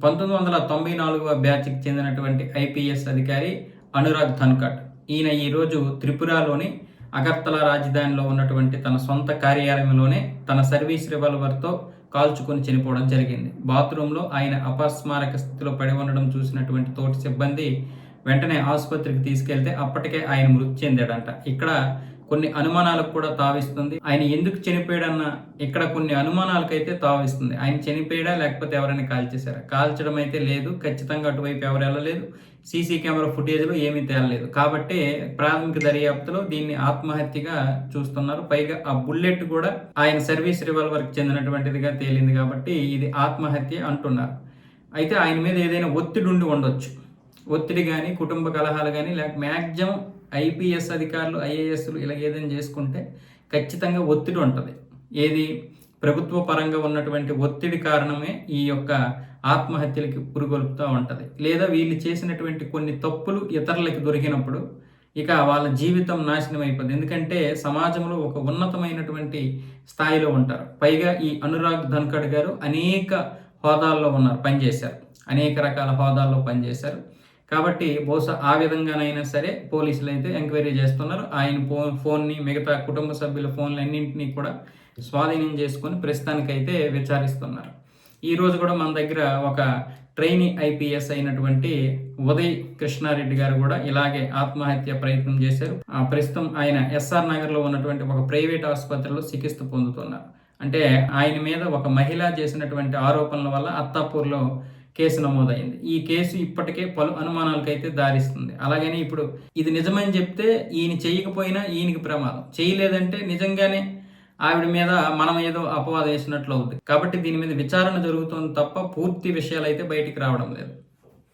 1994వ బ్యాచ్కి చెందినటువంటి ఐపీఎస్ అధికారి అనురాగ్ ధన్కడ్. ఈయన ఈరోజు త్రిపురలోని అగర్తలా రాజధానిలో ఉన్నటువంటి తన సొంత కార్యాలయంలోనే తన సర్వీస్ రివాల్వర్తో కాల్చుకొని చనిపోవడం జరిగింది. బాత్రూంలో ఆయన అపస్మారక స్థితిలో పడి ఉండడం చూసినటువంటి తోటి సిబ్బంది వెంటనే ఆసుపత్రికి తీసుకెళ్తే అప్పటికే ఆయన మృతి చెందాడంట. ఇక్కడ కొన్ని అనుమానాలకు కూడా తావిస్తుంది. ఆయన ఎందుకు చనిపోయాడన్న ఇక్కడ కొన్ని అనుమానాలకైతే తావిస్తుంది. ఆయన చనిపోయాడా లేకపోతే ఎవరైనా కాల్చేశారా? కాల్చడం అయితే లేదు, ఖచ్చితంగా అటువైపు ఎవరు వెళ్ళలేదు, సీసీ కెమెరా ఫుటేజ్లో ఏమీ తేలలేదు. కాబట్టి ప్రాథమిక దర్యాప్తులో దీన్ని ఆత్మహత్యగా చూస్తున్నారు. పైగా ఆ బుల్లెట్ కూడా ఆయన సర్వీస్ రివాల్వర్కి చెందినటువంటిదిగా తేలింది కాబట్టి ఇది ఆత్మహత్య అంటున్నారు. అయితే ఆయన మీద ఏదైనా ఒత్తిడి ఉండి ఉండొచ్చు. ఒత్తిడి కానీ, కుటుంబ కలహాలు కానీ, లేక మ్యాక్సిమం ఐపీఎస్ అధికారులు, ఐఏఎస్లు ఇలా ఏదైనా చేసుకుంటే ఖచ్చితంగా ఒత్తిడి ఉంటుంది. ఏది ప్రభుత్వ పరంగా ఉన్నటువంటి ఒత్తిడి కారణమే ఈ యొక్క ఆత్మహత్యలకి పురుగొల్పుతూ ఉంటుంది. లేదా వీళ్ళు చేసినటువంటి కొన్ని తప్పులు ఇతరులకి దొరికినప్పుడు ఇక వాళ్ళ జీవితం నాశనం అయిపోద్ది. ఎందుకంటే సమాజంలో ఒక ఉన్నతమైనటువంటి స్థాయిలో ఉంటారు. పైగా ఈ అనురాగ్ ధన్కడ్ గారు అనేక హోదాల్లో ఉన్నారు, పనిచేశారు, అనేక రకాల హోదాల్లో పనిచేశారు. కాబట్టి బహుశా ఆ విధంగానైనా సరే పోలీసులు అయితే ఎంక్వైరీ చేస్తున్నారు. ఆయన ఫోన్ని, మిగతా కుటుంబ సభ్యుల ఫోన్లు అన్నింటినీ కూడా స్వాధీనం చేసుకొని ప్రస్తుతానికైతే విచారిస్తున్నారు. ఈరోజు కూడా మన దగ్గర ఒక ట్రైనీ ఐపీఎస్ అయినటువంటి ఉదయ్ కృష్ణారెడ్డి గారు కూడా ఇలాగే ఆత్మహత్య ప్రయత్నం చేశారు. ప్రస్తుతం ఆయన ఎస్ఆర్ నగర్లో ఉన్నటువంటి ఒక ప్రైవేట్ ఆసుపత్రిలో చికిత్స పొందుతున్నారు. అంటే ఆయన మీద ఒక మహిళ చేసినటువంటి ఆరోపణల వల్ల అత్తాపూర్లో కేసు నమోదైంది. ఈ కేసు ఇప్పటికే పలు అనుమానాలకైతే దారిస్తుంది. అలాగని ఇప్పుడు ఇది నిజమని చెప్తే ఈయన చేయకపోయినా ఈయనకి ప్రమాదం, చేయలేదంటే నిజంగానే ఆవిడ మీద మనం ఏదో అపవాదం వేసినట్లు అవుతుంది. కాబట్టి దీని మీద విచారణ జరుగుతుంది తప్ప పూర్తి విషయాలు అయితే బయటికి రావడం లేదు.